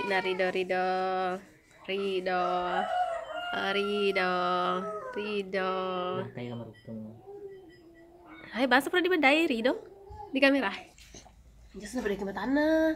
Nah, Rido, Rido, Rido, Rido, Rido. Kayak kamar utama. Hai, basa pernah di bandai, Rido? Di kamera. Just na balik mata na.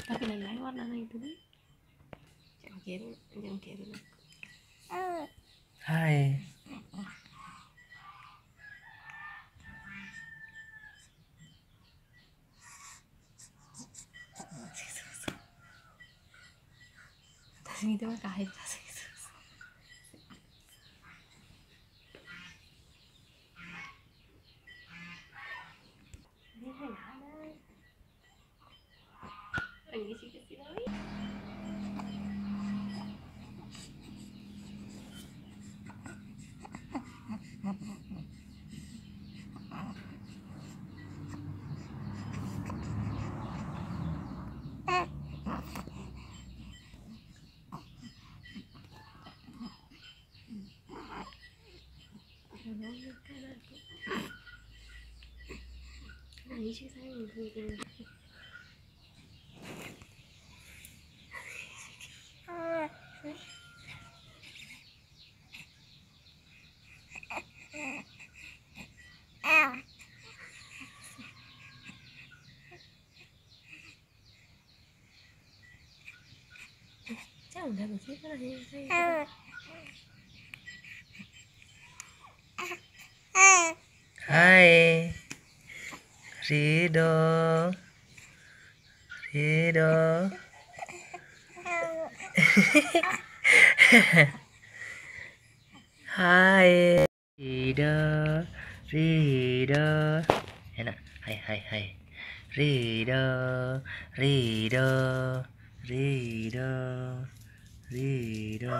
Tapi lain warna itu nih. Yang kiri. Hai. Tas ini tuh kahit tas itu. Ini sih kecil. Ini sih saya gitu. Jangan udah begitu lah. Hai. Rido. Rido. Hai. Rido. Rido. Enak. Hai hai hai. Rido. Rido. Rido. Rido.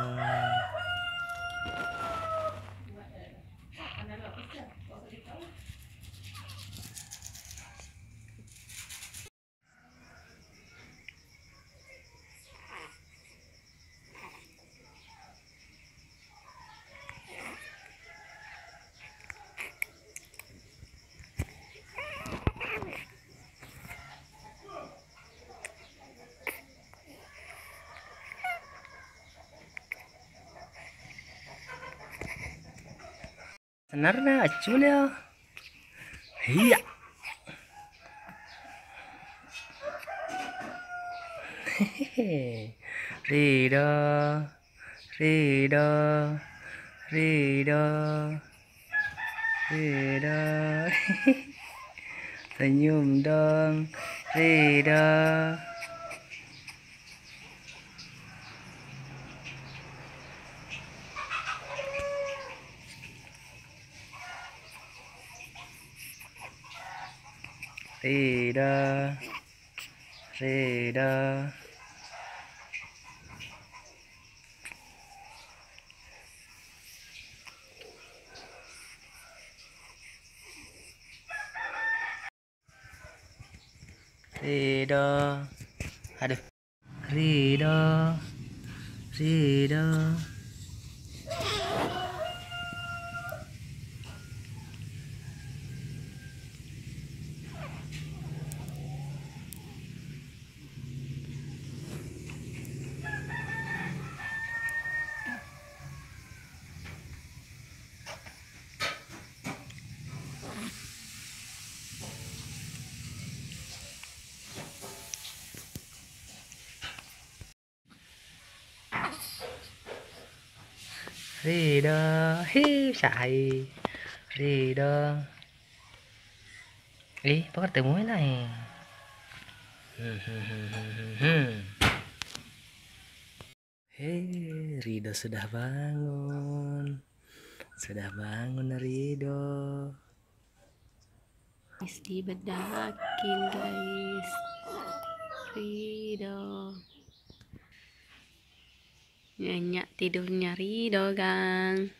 Senarnya acunya. Iya. Rido. Rido. Rido. Rido. Senyum dong. Rido. Rido. Rido. Rido. Aduh. Rido. Rido. Ridho, hi, sai. Ridho. Kok ketemu này. Hei, Ridho sudah bangun. Sudah bangun Ridho. Guys, dibedakin guys. Ridho. Nyenyak tidurnya Ridho, Gang.